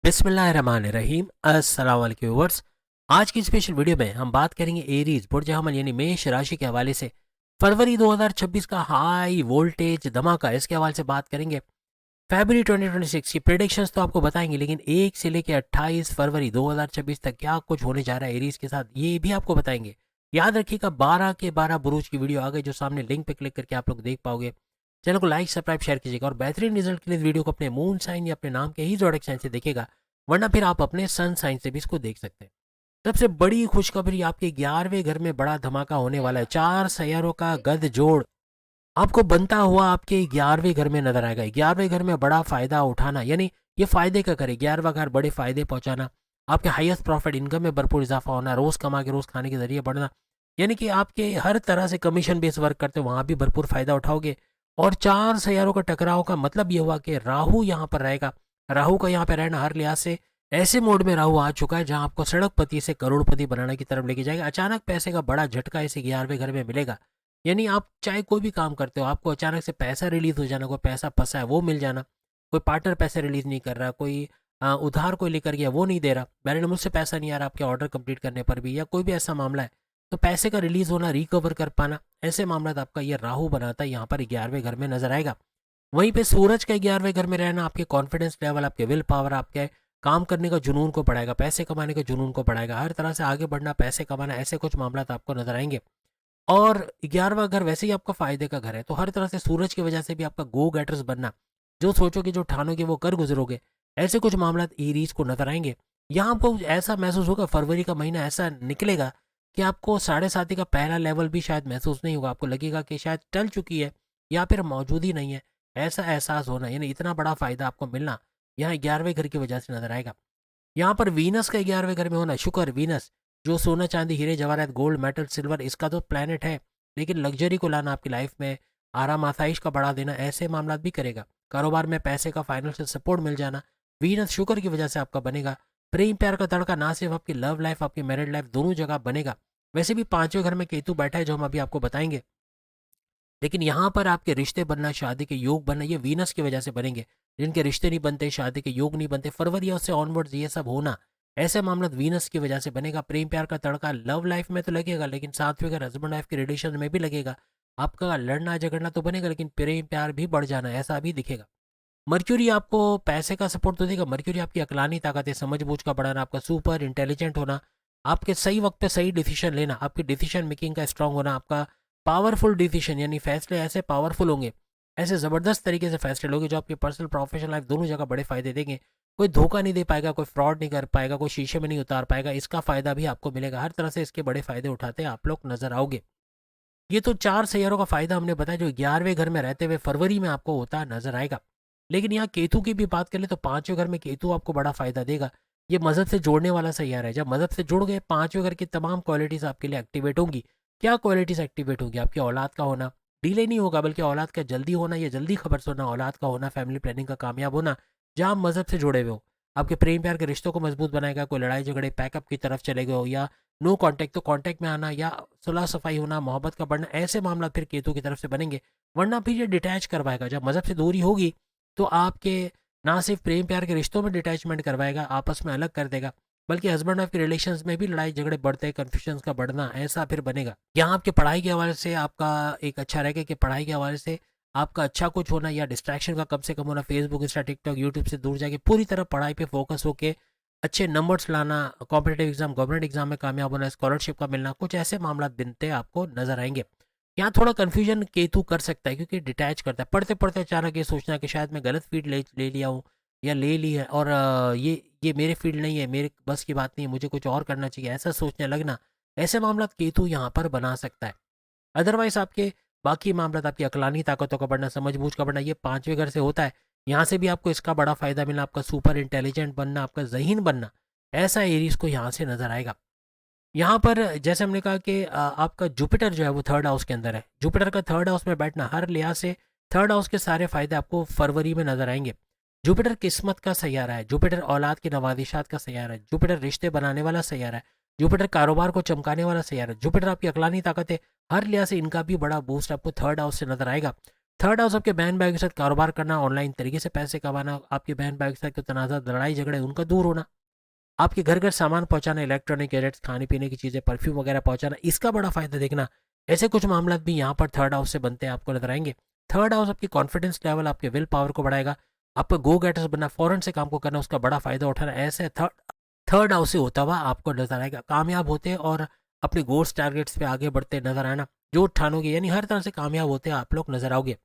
बिस्मिल्लाहिर्रहमानिर्रहीम। अस्सलाम वालेकुम व्यूअर्स। आज की स्पेशल वीडियो में हम बात करेंगे एरीज बुर्ज हमल यानी मेष राशि के हवाले से फरवरी 2026 का हाई वोल्टेज धमाका, इसके हवाले से बात करेंगे। फरवरी 2026 की प्रेडिक्शंस तो आपको बताएंगे, लेकिन 1 से लेकर 28 फरवरी 2026 तक क्या कुछ होने जा रहा है एरीज के साथ ये भी आपको बताएंगे। याद रखिएगा 12 के 12 बुरुज की वीडियो आ गई, जो सामने लिंक पे क्लिक करके आप लोग देख पाओगे। चैनल को लाइक सब्सक्राइब शेयर कीजिएगा और बेहतरीन रिजल्ट के लिए इस वीडियो को अपने मून साइन या अपने नाम के ही जोड़क साइन से देखिएगा, वरना फिर आप अपने सन साइन से भी इसको देख सकते हैं। सबसे बड़ी खुशखबरी, आपके 11वें घर में बड़ा धमाका होने वाला है। 4 सैयारों का गद जोड़ आपको बनता हुआ आपके 11वें घर में नजर आएगा। 11वें घर में बड़ा फायदा उठाना, यानी ये फायदे का करे। 11वां घर बड़े फायदे पहुंचाना, आपके हाईएस्ट प्रॉफिट इनकम में भरपूर इजाफा होना, रोज कमा के रोज खाने के जरिए बढ़ना, यानी कि आपके हर तरह से कमीशन बेस वर्क करते हो वहां भी भरपूर फायदा उठाओगे। और 4 सैयारों का टकराव का मतलब ये हुआ कि राहु यहाँ पर रहेगा। राहु का यहाँ पे रहना हर लिहाज से ऐसे मोड में राहु आ चुका है जहां आपको सड़कपति से करोड़पति बनाने की तरफ लेके जाएगा। अचानक पैसे का बड़ा झटका इसे 11वें घर में मिलेगा। यानी आप चाहे कोई भी काम करते हो, आपको अचानक से पैसा रिलीज हो जाना, कोई पैसा फंसा है वो मिल जाना, कोई पार्टनर पैसे रिलीज नहीं कर रहा, कोई उधार कोई लेकर गया वो नहीं दे रहा, मैंने मुझसे पैसा नहीं आ रहा आपके ऑर्डर कंप्लीट करने पर भी, या कोई भी ऐसा मामला है, तो पैसे का रिलीज होना, रिकवर कर पाना, ऐसे मामला आपका ये राहु बनाता है यहाँ पर 11वें घर में नजर आएगा। वहीं पे सूरज का 11वें घर में रहना आपके कॉन्फिडेंस लेवल, आपके विल पावर, आपके काम करने का जुनून को बढ़ाएगा, पैसे कमाने के जुनून को बढ़ाएगा, हर तरह से आगे बढ़ना, पैसे कमाना, ऐसे कुछ मामला आपको नजर आएंगे। और 11वां घर वैसे ही आपका फायदे का घर है, तो हर तरह से सूरज की वजह से भी आपका गो गेटर्स बनना, जो सोचोगे जो ठानोगे वो कर गुजरोगे, ऐसे कुछ मामला एरीज को नजर आएंगे। यहाँ आपको ऐसा महसूस होगा, फरवरी का महीना ऐसा निकलेगा कि आपको 7.5 का पहला लेवल भी शायद महसूस नहीं होगा, आपको लगेगा कि शायद टल चुकी है या फिर मौजूद ही नहीं है। ऐसा एहसास होना, यानी इतना बड़ा फायदा आपको मिलना यहाँ 11वें घर की वजह से नजर आएगा। यहाँ पर वीनस का 11वें घर में होना, शुक्र वीनस जो सोना चांदी हीरे जवाहरात गोल्ड मेटल सिल्वर इसका तो प्लेनेट है, लेकिन लग्जरी को लाना आपकी लाइफ में, आराम आसाइश का बढ़ा देना, ऐसे मामला भी करेगा। कारोबार में पैसे का फाइनेंशियल सपोर्ट मिल जाना वीनस शुक्र की वजह से आपका बनेगा। प्रेम प्यार का तड़का ना सिर्फ आपकी लव लाइफ, आपकी मैरिड लाइफ दोनों जगह बनेगा। वैसे भी 5वें घर में केतु बैठा है, जो हम अभी आपको बताएंगे, लेकिन यहाँ पर आपके रिश्ते बनना, शादी के योग बनना, ये वीनस की वजह से बनेंगे। जिनके रिश्ते नहीं बनते, शादी के योग नहीं बनते, फरवरी और उससे ऑनवर्ड्स ये सब होना, ऐसे मामला वीनस की वजह से बनेगा। प्रेम प्यार का तड़का लव लाइफ में तो लगेगा, लेकिन साथ में अगर हस्बैंड वाइफ के रिलेशन में भी लगेगा। आपका लड़ना झगड़ना तो बनेगा, लेकिन प्रेम प्यार भी बढ़ जाना ऐसा भी दिखेगा। मर्क्यूरी आपको पैसे का सपोर्ट तो देगा। मर्क्यूरी आपकी अकलानी ताकत है, समझ बूझ का बढ़ाना, आपका सुपर इंटेलिजेंट होना, आपके सही वक्त पे सही डिसीजन लेना, आपकी डिसीजन मेकिंग का स्ट्रांग होना, आपका पावरफुल डिसीजन, यानी फैसले ऐसे पावरफुल होंगे, ऐसे ज़बरदस्त तरीके से फैसले लोगे जो आपकी पर्सनल प्रोफेशनल लाइफ दोनों जगह बड़े फायदे देंगे। कोई धोखा नहीं दे पाएगा, कोई फ्रॉड नहीं कर पाएगा, कोई शीशे में नहीं उतार पाएगा, इसका फायदा भी आपको मिलेगा। हर तरह से इसके बड़े फायदे उठाते आप लोग नजर आओगे। ये तो 4 सैयारों का फायदा हमने बताया, जो 11वें घर में रहते हुए फरवरी में आपको होता नजर आएगा। लेकिन यहाँ केतु की भी बात करें तो 5वें घर में केतु आपको बड़ा फायदा देगा। ये मजहब से जोड़ने वाला सैयारा है, जब मजहब से जुड़ गए 5वें घर की तमाम क्वालिटीज आपके लिए एक्टिवेट होंगी। क्या क्वालिटीज एक्टिवेट होगी? आपकी औलाद का होना, डिले नहीं होगा बल्कि औलाद का जल्दी होना, या जल्दी खबर सुनना, औलाद का होना, फैमिली प्लानिंग का कामयाब होना, जहाँ आप मजहब से जुड़े हुए हो। आपके प्रेम प्यार के रिश्तों को मजबूत बनाएगा। कोई लड़ाई झगड़े पैकअप की तरफ चले गए हो, या नो कांटेक्ट तो कांटेक्ट में आना, या सुलह सफाई होना, मोहब्बत का बढ़ना, ऐसे मामला फिर केतु की तरफ से बनेंगे। वरना फिर ये डिटैच करवाएगा। जब मजहब से दूरी होगी तो आपके ना सिर्फ प्रेम प्यार के रिश्तों में डिटैचमेंट करवाएगा, आपस में अलग कर देगा, बल्कि हस्बैंड वाइफ के रिलेशंस में भी लड़ाई झगड़े बढ़ते, कन्फ्यूजन का बढ़ना, ऐसा फिर बनेगा। यहाँ आपके पढ़ाई के हवाले से आपका एक अच्छा रहेगा कि पढ़ाई के हवाले से आपका अच्छा कुछ होना, या डिस्ट्रैक्शन का कम से कम होना, फेसबुक इंस्टा टिकटॉक यूट्यूब से दूर जाके पूरी तरह पढ़ाई पे फोकस होकर अच्छे नंबर्स लाना, कॉम्पिटेटिव एग्जाम गवर्नमेंट एग्जाम में कामयाब होना, स्कॉलरशिप का मिलना, कुछ ऐसे मामला बनते आपको नजर आएंगे। यहाँ थोड़ा कन्फ्यूजन केतु कर सकता है, क्योंकि डिटैच करता है। पढ़ते पढ़ते अचानक ये सोचना कि शायद मैं गलत फील्ड ले लिया हूँ, या ले ली है, और ये मेरे फील्ड नहीं है, मेरे बस की बात नहीं है, मुझे कुछ और करना चाहिए, ऐसा सोचने लगना, ऐसे मामला केतु यहाँ पर बना सकता है। अदरवाइज आपके बाकी मामला, आपकी अकलानी ताकतों का बढ़ना, समझ बूझ का बढ़ना, ये 5वें घर से होता है। यहाँ से भी आपको इसका बड़ा फायदा मिलना, आपका सुपर इंटेलिजेंट बनना, आपका जहीन बनना, ऐसा एरीज को यहाँ से नजर आएगा। यहाँ पर जैसे हमने कहा कि आपका जुपिटर जो है वो 3rd हाउस के अंदर है। जुपिटर का 3rd हाउस में बैठना, हर लिहाज से 3rd हाउस के सारे फायदे आपको फरवरी में नजर आएंगे। जुपिटर किस्मत का सैयारा है, जुपिटर औलाद की नवादिशात का सैयारा है, जुपिटर रिश्ते बनाने वाला सैयारा है, जुपिटर कारोबार को चमकाने वाला सैयारा है, जुपिटर आपकी अकलानी ताकत है। हर लिहाज से इनका भी बड़ा बूस्ट आपको 3rd हाउस से नजर आएगा। थर्ड हाउस आपके बहन भाई के साथ कारोबार करना, ऑनलाइन तरीके से पैसे कमाना, आपके बहन भाई के साथ कोई तनाज़ा लड़ाई झगड़े उनका दूर होना, आपके घर घर सामान पहुंचाना, इलेक्ट्रॉनिक गैजेट्स, खाने पीने की चीज़ें, परफ्यूम वगैरह पहुंचाना, इसका बड़ा फायदा देखना। ऐसे कुछ मामला भी यहाँ पर थर्ड हाउस से बनते हैं आपको नजर आएंगे। थर्ड हाउस आपकी कॉन्फिडेंस लेवल, आपके विल पावर को बढ़ाएगा, आपको गो गेटर्स बनना, फौरन से काम को करना, उसका बड़ा फायदा उठाना, ऐसे थर्ड थर्ड हाउस से होता हुआ आपको नजर आएगा। कामयाब होते और अपने गोल्स टारगेट्स पे आगे बढ़ते नजर आना, जो ठानोगे, यानी हर तरह से कामयाब होते आप लोग नजर आओगे।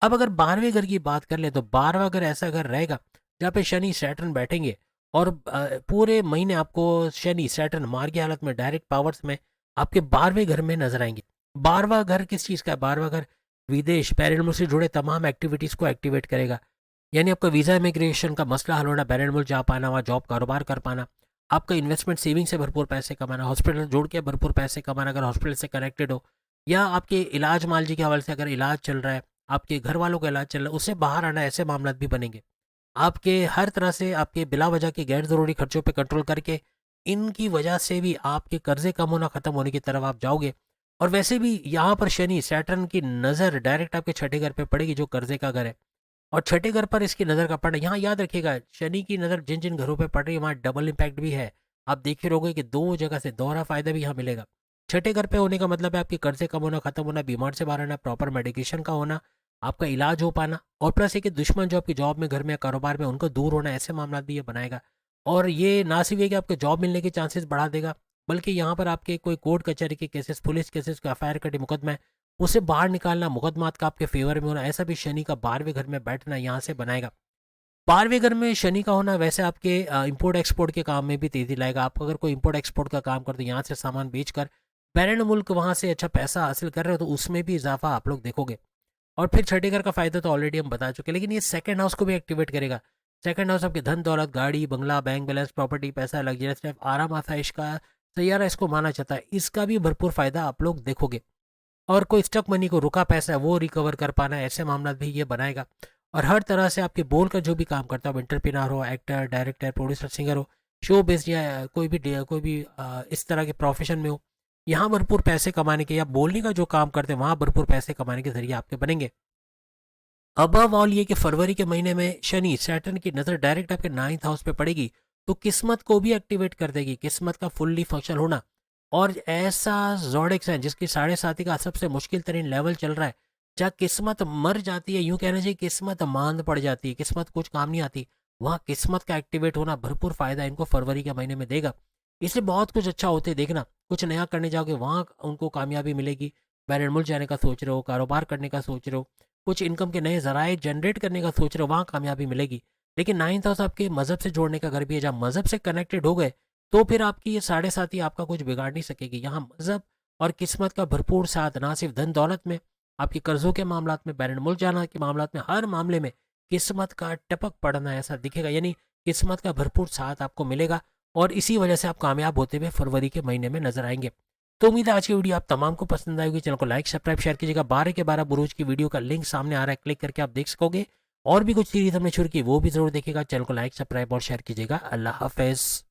अब अगर 12वें घर की बात कर ले तो 12वां घर ऐसा घर रहेगा जहाँ पे शनि सैटर्न बैठेंगे और पूरे महीने आपको शनि सैटर्न मार की हालत में डायरेक्ट पावर्स में आपके 12वें घर में नजर आएंगे। 12वां घर किस चीज़ का है? 12वां घर विदेश पैरेंट मुल्क से जुड़े तमाम एक्टिविटीज़ को एक्टिवेट करेगा, यानी आपका वीज़ा इमिग्रेशन का मसला हल होना, पैरेंट मुल्क जा पाना, वहाँ जॉब कारोबार कर पाना, आपका इन्वेस्टमेंट सेविंग से भरपूर पैसे कमाना, हॉस्पिटल जोड़ के भरपूर पैसे कमाना अगर हॉस्पिटल से कनेक्टेड हो, या आपके इलाज मालजी के हवाले से अगर इलाज चल रहा है, आपके घर वालों का इलाज चल रहा है, उससे बाहर आना, ऐसे मामला भी बनेंगे। आपके हर तरह से आपके बिला वजह के गैर ज़रूरी खर्चों पे कंट्रोल करके इनकी वजह से भी आपके कर्जे कम होना ख़त्म होने की तरफ आप जाओगे। और वैसे भी यहाँ पर शनि सैटर्न की नज़र डायरेक्ट आपके छठे घर पे पड़ेगी जो कर्जे का घर है, और छठे घर पर इसकी नज़र का पड़ना, यहाँ याद रखिएगा शनि की नज़र जिन जिन घरों पे पड़ रही है वहाँ डबल इम्पैक्ट भी है। आप देखे रहोगे कि दो जगह से दोहरा फायदा भी यहाँ मिलेगा। छठे घर पे होने का मतलब है आपके कर्जे कम होना, खत्म होना, बीमार से बाहर आना, प्रॉपर मेडिकेशन का होना, आपका इलाज हो पाना, और प्लस एक दुश्मन जो आपकी जॉब में, घर में, कारोबार में, उनको दूर होना, ऐसे मामला भी ये बनाएगा। और ये ना सिर्फ ये कि आपके जॉब मिलने के चांसेस बढ़ा देगा, बल्कि यहाँ पर आपके कोई कोर्ट कचहरी के केसेस, पुलिस केसेस, एफआईआर का मुकदमा है, उसे बाहर निकालना, मुकदमात का आपके फेवर में होना, ऐसा भी शनि का 12वें घर में बैठना यहाँ से बनाएगा। 12वें घर में शनि का होना वैसे आपके इंपोर्ट एक्सपोर्ट के काम में भी तेजी लाएगा। आप अगर कोई इंपोर्ट एक्सपोर्ट का काम करते हो, यहाँ से सामान बेचकर बैरन मुल्क वहाँ से अच्छा पैसा हासिल कर रहे हो, तो उसमें भी इजाफा आप लोग देखोगे। और फिर छठे घर का फायदा तो ऑलरेडी हम बता चुके हैं, लेकिन ये सेकंड हाउस को भी एक्टिवेट करेगा। सेकंड हाउस आपके धन दौलत, गाड़ी बंगला, बैंक बैलेंस, प्रॉपर्टी, पैसा, लग्जरियस लाइफ, आराम आसाइश का सैयारा इसको माना जाता है, इसका भी भरपूर फायदा आप लोग देखोगे। और कोई स्टक मनी को रुका पैसा है वो रिकवर कर पाना, ऐसे मामला भी ये बनाएगा। और हर तरह से आपके बोल का जो भी काम करता हो, एंटरप्रेन्योर हो, एक्टर, डायरेक्टर, प्रोड्यूसर, सिंगर हो, शो बेस्ड या कोई भी इस तरह के प्रोफेशन में हो, यहाँ भरपूर पैसे कमाने के, या बोलने का जो काम करते हैं वहाँ भरपूर पैसे कमाने के जरिए आपके बनेंगे। अबव ऑल ये कि फरवरी के महीने में शनि सैटर्न की नज़र डायरेक्ट आपके 9th हाउस पे पड़ेगी, तो किस्मत को भी एक्टिवेट कर देगी, किस्मत का फुल्ली फंक्शन होना। और ऐसा जोडिक साइन जिसकी 7.5 का सबसे मुश्किल तरीन लेवल चल रहा है, जहाँ किस्मत मर जाती है, यूं कहना चाहिए किस्मत मांद पड़ जाती है, किस्मत कुछ काम नहीं आती, वहाँ किस्मत का एक्टिवेट होना भरपूर फायदा इनको फरवरी के महीने में देगा। इसलिए बहुत कुछ अच्छा होते देखना, कुछ नया करने जाओगे वहाँ उनको कामयाबी मिलेगी। बैरन मुल्क जाने का सोच रहे हो, कारोबार करने का सोच रहे हो, कुछ इनकम के नए जराए जनरेट करने का सोच रहे हो, वहाँ कामयाबी मिलेगी। लेकिन 9th हाउस आपके मजहब से जोड़ने का घर भी है, जहाँ मजहब से कनेक्टेड हो गए तो फिर आपकी ये 7.5 आपका कुछ बिगाड़ नहीं सकेगी। यहाँ मजहब और किस्मत का भरपूर साथ, ना सिर्फ धन दौलत में, आपके कर्जों के मामला में, बैरन मुल्क जाना के मामला में, हर मामले में किस्मत का टपक पड़ना ऐसा दिखेगा, यानी किस्मत का भरपूर साथ आपको मिलेगा। और इसी वजह से आप कामयाब होते हुए फरवरी के महीने में नजर आएंगे। तो उम्मीद है आज की वीडियो आप तमाम को पसंद आएगी। चैनल को लाइक, सब्सक्राइब, शेयर कीजिएगा। 12 के 12 बुरूज की वीडियो का लिंक सामने आ रहा है, क्लिक करके आप देख सकोगे। और भी कुछ सीरीज हमने शुरू की वो भी जरूर देखिएगा। चैनल को लाइक, सब्सक्राइब और शेयर कीजिएगा। अल्लाह हाफिज।